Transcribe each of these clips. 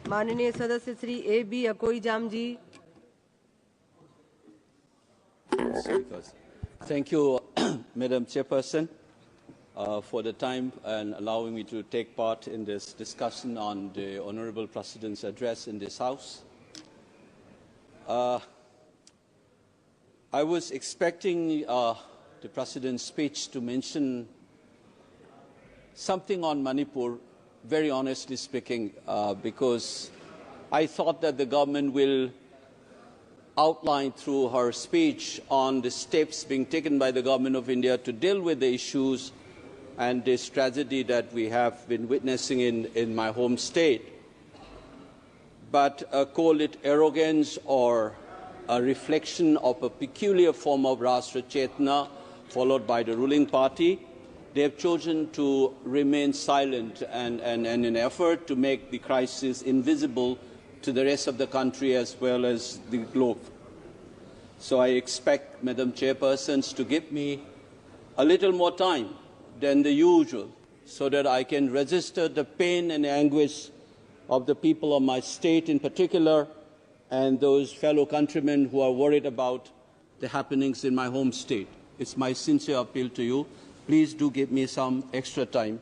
माननीय सदस्य Shri A.B. Akoijam ji. Thank you, Madam Chairperson, for the time and allowing me to take part in this discussion on the Honourable President's address in this House. I was expecting the President's speech to mention something on Manipur, very honestly speaking, because I thought that the government will outline through her speech on the steps being taken by the Government of India to deal with the issues and this tragedy that we have been witnessing in my home state. But call it arrogance or a reflection of a peculiar form of Rashtra Chetna followed by the ruling party, they have chosen to remain silent and in an effort to make the crisis invisible to the rest of the country as well as the globe. So I expect Madam Chairpersons to give me a little more time than the usual so that I can register the pain and anguish of the people of my state in particular and those fellow countrymen who are worried about the happenings in my home state. It's my sincere appeal to you. Please do give me some extra time.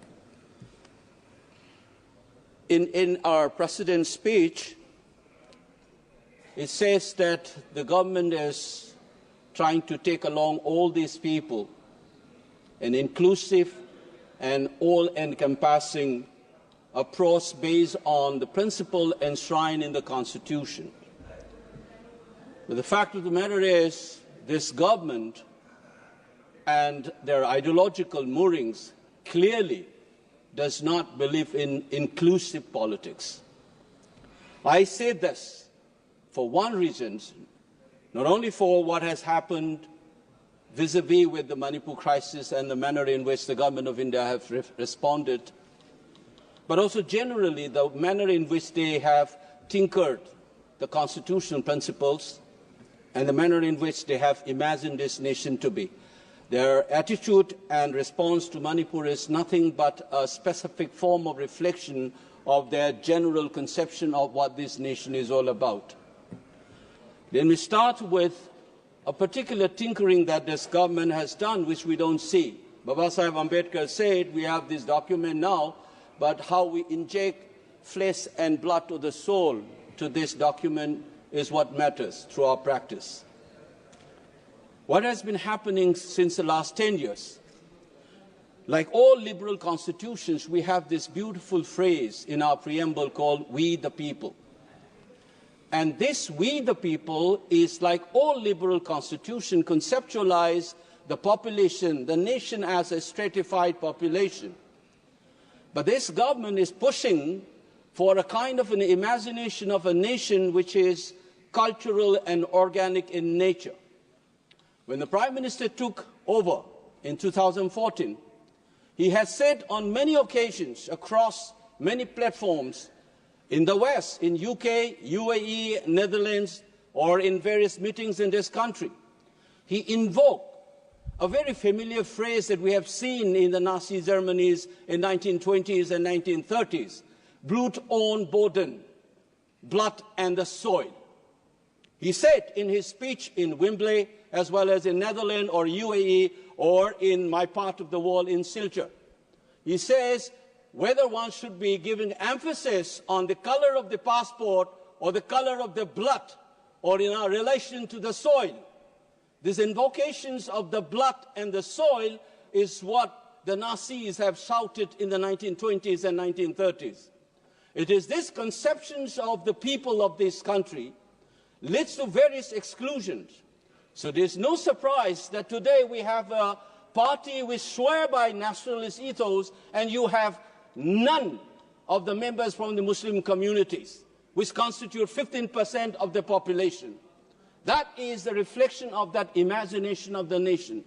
In our President's speech, it says that the government is trying to take along all these people, an inclusive and all-encompassing approach based on the principle enshrined in the Constitution. But the fact of the matter is, this government and their ideological moorings clearly does not believe in inclusive politics. I say this for one reason, not only for what has happened vis-à-vis with the Manipur crisis and the manner in which the Government of India have responded, but also generally the manner in which they have tinkered the constitutional principles and the manner in which they have imagined this nation to be. Their attitude and response to Manipur is nothing but a specific form of reflection of their general conception of what this nation is all about. Let me start with a particular tinkering that this government has done, which we don't see. Babasaheb Ambedkar said we have this document now, but how we inject flesh and blood to the soul to this document is what matters through our practice. What has been happening since the last 10 years? Like all liberal constitutions, we have this beautiful phrase in our preamble called "We the People." And this "we the people" is, like all liberal constitutions, conceptualize the population, the nation as a stratified population. But this government is pushing for a kind of an imagination of a nation which is cultural and organic in nature. When the Prime Minister took over in 2014, he has said on many occasions across many platforms in the West, in UK, UAE, Netherlands, or in various meetings in this country, he invoked a very familiar phrase that we have seen in the Nazi Germany's in 1920s and 1930s, Blut und Boden, blood and the soil. He said in his speech in Wembley, as well as in Netherlands or UAE or in my part of the world in Silchar, he says whether one should be giving emphasis on the color of the passport or the color of the blood or in our relation to the soil. These invocations of the blood and the soil is what the Nazis have shouted in the 1920s and 1930s. It is these conceptions of the people of this country leads to various exclusions. So there's no surprise that today we have a party which swear by nationalist ethos and you have none of the members from the Muslim communities, which constitute 15% of the population. That is the reflection of that imagination of the nation.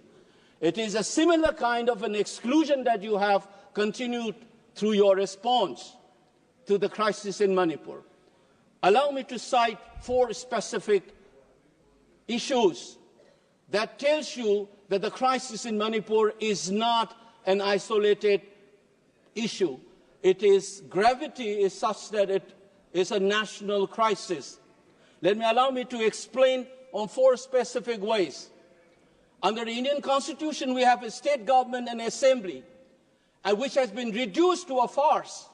It is a similar kind of an exclusion that you have continued through your response to the crisis in Manipur. Allow me to cite 4 specific issues that tells you that the crisis in Manipur is not an isolated issue. Its gravity is such that it is a national crisis. Allow me to explain on 4 specific ways. Under the Indian Constitution, we have a state government and assembly, which has been reduced to a farce.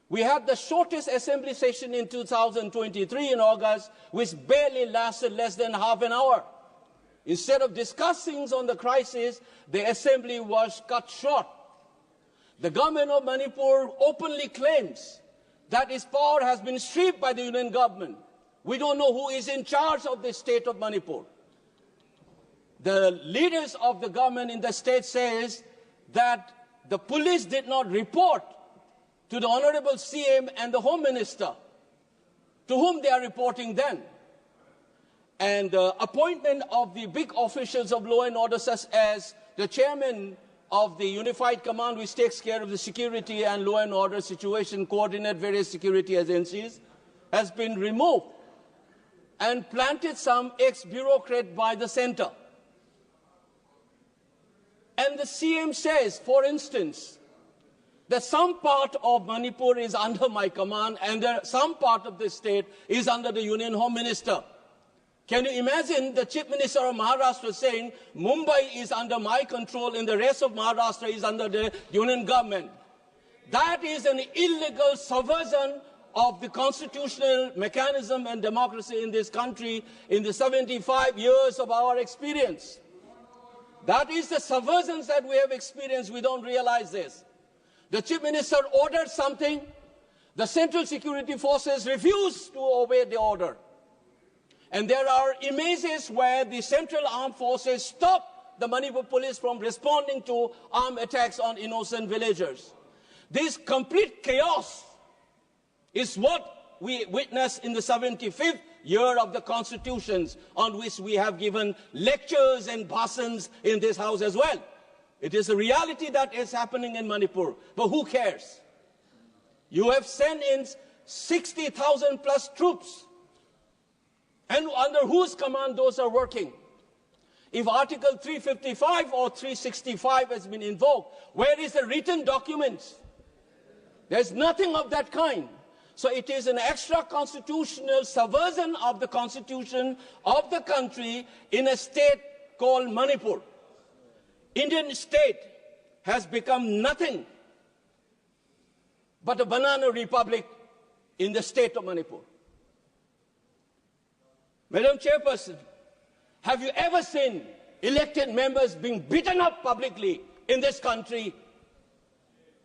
We had the shortest assembly session in 2023 in August, which barely lasted less than half an hour. Instead of discussing on the crisis, the assembly was cut short. The government of Manipur openly claims that its power has been stripped by the union government. We don't know who is in charge of the state of Manipur. The leaders of the government in the state says that the police did not report to the Honorable CM and the Home Minister, to whom they are reporting then. And the appointment of the big officials of law and order, such as the chairman of the Unified Command, which takes care of the security and law and order situation, coordinate various security agencies, has been removed and planted some ex-bureaucrat by the center. And the CM says, for instance, that some part of Manipur is under my command and some part of the state is under the Union Home Minister. Can you imagine the Chief Minister of Maharashtra saying, Mumbai is under my control and the rest of Maharashtra is under the Union government? That is an illegal subversion of the constitutional mechanism and democracy in this country in the 75 years of our experience. That is the subversions that we have experienced. We don't realize this. The Chief Minister ordered something. The Central Security Forces refused to obey the order. And there are images where the Central Armed Forces stopped the Manipur police from responding to armed attacks on innocent villagers. This complete chaos is what we witnessed in the 75th year of the constitutions, on which we have given lectures and bhashans in this house as well. It is a reality that is happening in Manipur, but who cares? You have sent in 60,000 plus troops, and under whose command those are working? If Article 355 or 365 has been invoked, where is the written documents? There's nothing of that kind. So it is an extra-constitutional subversion of the constitution of the country in a state called Manipur. Indian state has become nothing but a banana republic in the state of Manipur. Madam Chairperson, have you ever seen elected members being beaten up publicly in this country,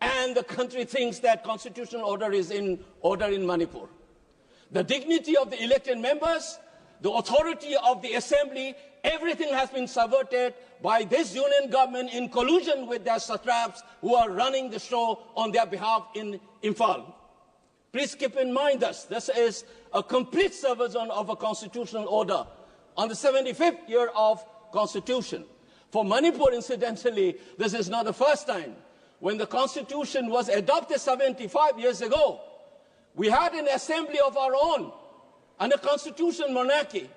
and the country thinks that constitutional order is in order in Manipur? The dignity of the elected members, the authority of the assembly, everything has been subverted by this union government in collusion with their satraps who are running the show on their behalf in Imphal. Please keep in mind this is a complete subversion of a constitutional order on the 75th year of constitution. For Manipur, incidentally, this is not the first time. When the constitution was adopted 75 years ago, we had an assembly of our own and a constitutional monarchy,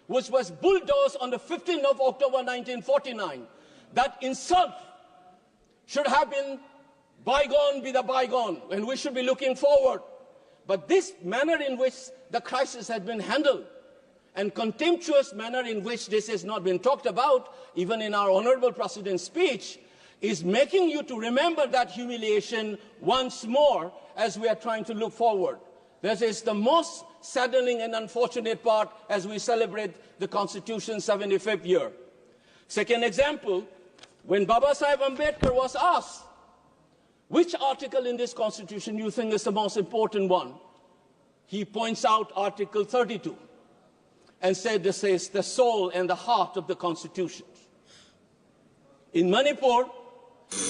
which was bulldozed on the 15th of October 1949. That insult should have been bygone be the bygone, and we should be looking forward. But this manner in which the crisis has been handled, and contemptuous manner in which this has not been talked about, even in our Honorable President's speech, is making you to remember that humiliation once more as we are trying to look forward. This is the most saddening and unfortunate part as we celebrate the Constitution's 75th year. Second example, when Babasaheb Ambedkar was asked, which article in this Constitution you think is the most important one? He points out Article 32 and said this is the soul and the heart of the Constitution. In Manipur,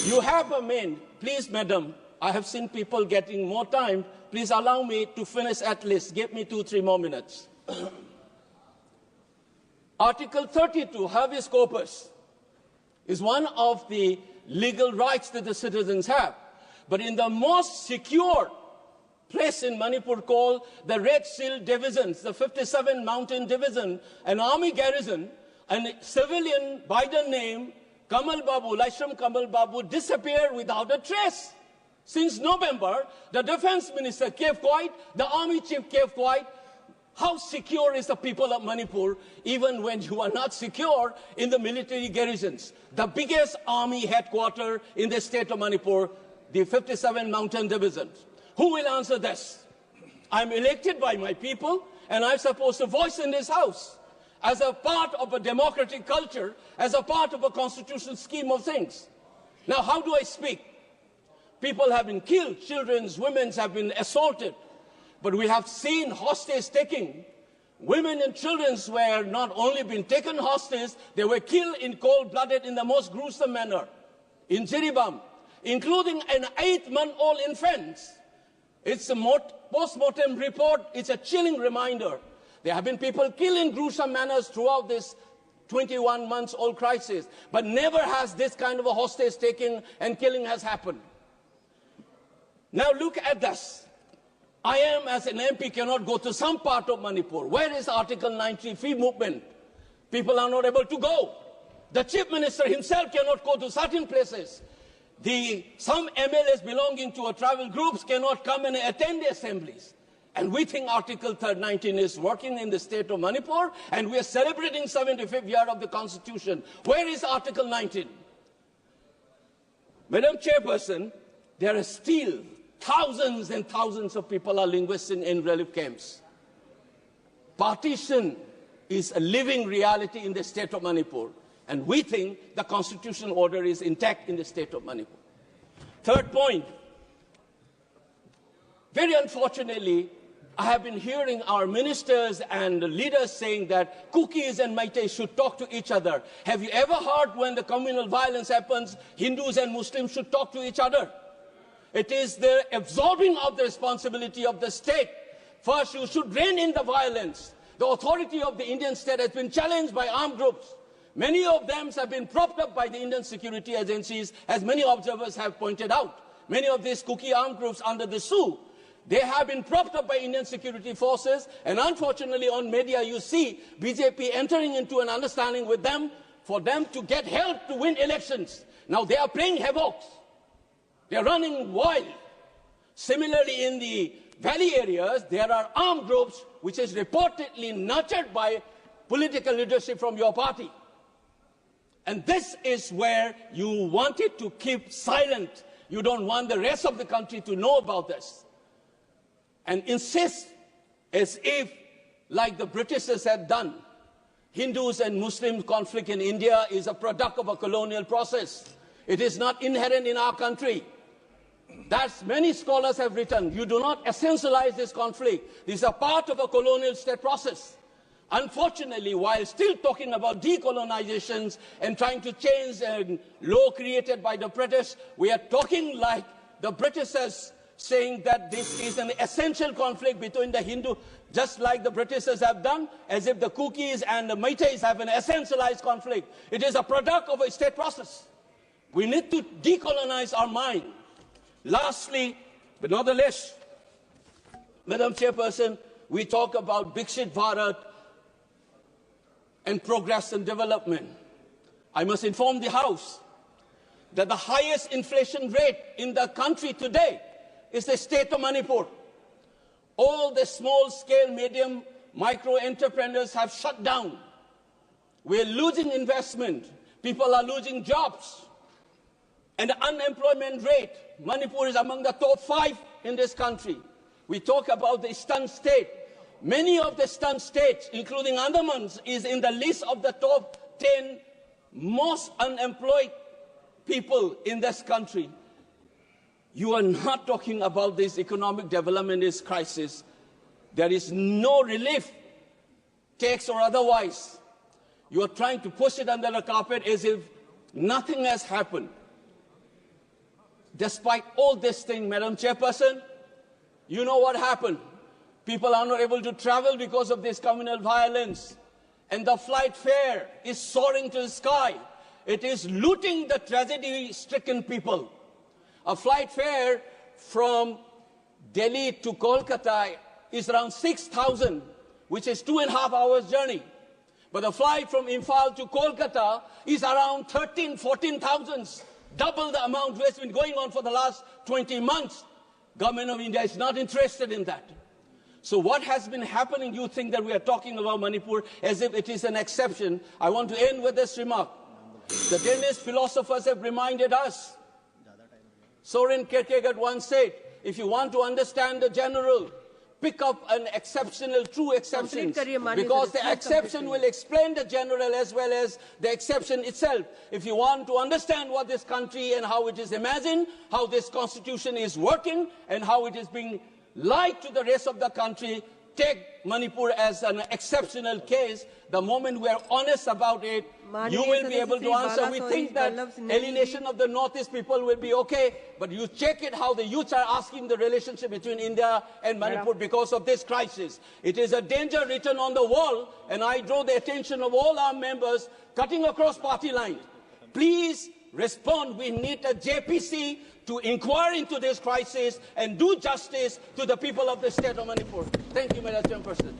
you have a main. Please, madam, I have seen people getting more time. Please allow me to finish at least. Give me 2-3 more minutes. Article 32, habeas corpus, is one of the legal rights that the citizens have. But in the most secure place in Manipur called the Red Seal Divisions, the 57 Mountain Division, an army garrison, a civilian by the name Kamal Babu, Laishram Kamal Babu, disappeared without a trace. Since November, the defense minister kept quiet, the army chief kept quiet. How secure is the people of Manipur, even when you are not secure in the military garrisons? The biggest army headquarters in the state of Manipur, the 57 Mountain Division. Who will answer this? I'm elected by my people, and I'm supposed to voice in this house as a part of a democratic culture, as a part of a constitutional scheme of things. Now, how do I speak? People have been killed, children, women have been assaulted. But we have seen hostage taking. Women and children were not only been taken hostage, they were killed in cold-blooded in the most gruesome manner. In Jiribam, including an 8-month-old infant. It's a post-mortem report. It's a chilling reminder. There have been people killed in gruesome manners throughout this 21-month-old crisis. But never has this kind of a hostage taking and killing has happened. Now look at this. I am, as an MP, cannot go to some part of Manipur. Where is Article 90 free movement? People are not able to go. The chief minister himself cannot go to certain places. Some MLAs belonging to tribal groups cannot come and attend the assemblies. And we think Article 19 is working in the state of Manipur, and we are celebrating 75th year of the Constitution. Where is Article 19? Madam Chairperson, there are still thousands and thousands of people are linguists in relief camps. Partition is a living reality in the state of Manipur, and we think the constitutional order is intact in the state of Manipur. Third point, very unfortunately, I have been hearing our ministers and leaders saying that Kukis and Meiteis should talk to each other. Have you ever heard when the communal violence happens, Hindus and Muslims should talk to each other? It is the absorbing of the responsibility of the state. First, you should rein in the violence. The authority of the Indian state has been challenged by armed groups. Many of them have been propped up by the Indian security agencies, as many observers have pointed out. Many of these Kuki armed groups under the SU, they have been propped up by Indian security forces, and unfortunately on media you see BJP entering into an understanding with them for them to get help to win elections. Now they are playing havoc. They are running wild. Similarly, in the valley areas, there are armed groups which is reportedly nurtured by political leadership from your party. And this is where you wanted to keep silent. You don't want the rest of the country to know about this. And insist as if, like the Britishers have done, Hindus and Muslim conflict in India is a product of a colonial process. It is not inherent in our country. That's many scholars have written. You do not essentialize this conflict. This is a part of a colonial state process. Unfortunately, while still talking about decolonizations and trying to change a law created by the British, we are talking like the Britishers, saying that this is an essential conflict between the Hindu, just like the Britishers have done, as if the Kukis and the Meiteis have an essentialized conflict. It is a product of a state process. We need to decolonize our mind. Lastly, but not the least, Madam Chairperson, we talk about Viksit Bharat and progress and development. I must inform the House that the highest inflation rate in the country today is the state of Manipur. All the small-scale, medium, micro entrepreneurs have shut down. We're losing investment. People are losing jobs. And the unemployment rate, Manipur is among the top 5 in this country. We talk about the eastern state. Many of the eastern states, including Andaman, is in the list of the top 10 most unemployed people in this country. You are not talking about this economic development, this crisis. There is no relief, tax or otherwise. You are trying to push it under the carpet as if nothing has happened. Despite all this thing, Madam Chairperson, you know what happened. People are not able to travel because of this communal violence. And the flight fare is soaring to the sky. It is looting the tragedy-stricken people. A flight fare from Delhi to Kolkata is around 6,000, which is 2.5 hours journey. But the flight from Imphal to Kolkata is around 13,000, 14,000. double the amount which has been going on for the last 20 months. Government of India is not interested in that. So what has been happening, you think that we are talking about Manipur as if it is an exception. I want to end with this remark. The Danish philosophers have reminded us. Soren Kierkegaard once said, if you want to understand the general, pick up an exceptional, true exception, because the exception will explain the general as well as the exception itself. If you want to understand what this country and how it is imagined, how this constitution is working, and how it is being lied to the rest of the country, take Manipur as an exceptional case. The moment we are honest about it, you will be able to answer. We think that alienation of the Northeast people will be okay, but you check it how the youths are asking the relationship between India and Manipur because of this crisis. It is a danger written on the wall, and I draw the attention of all our members cutting across party lines. Please respond. We need a JPC to inquire into this crisis and do justice to the people of the state of Manipur. Thank you, Madam Chairperson.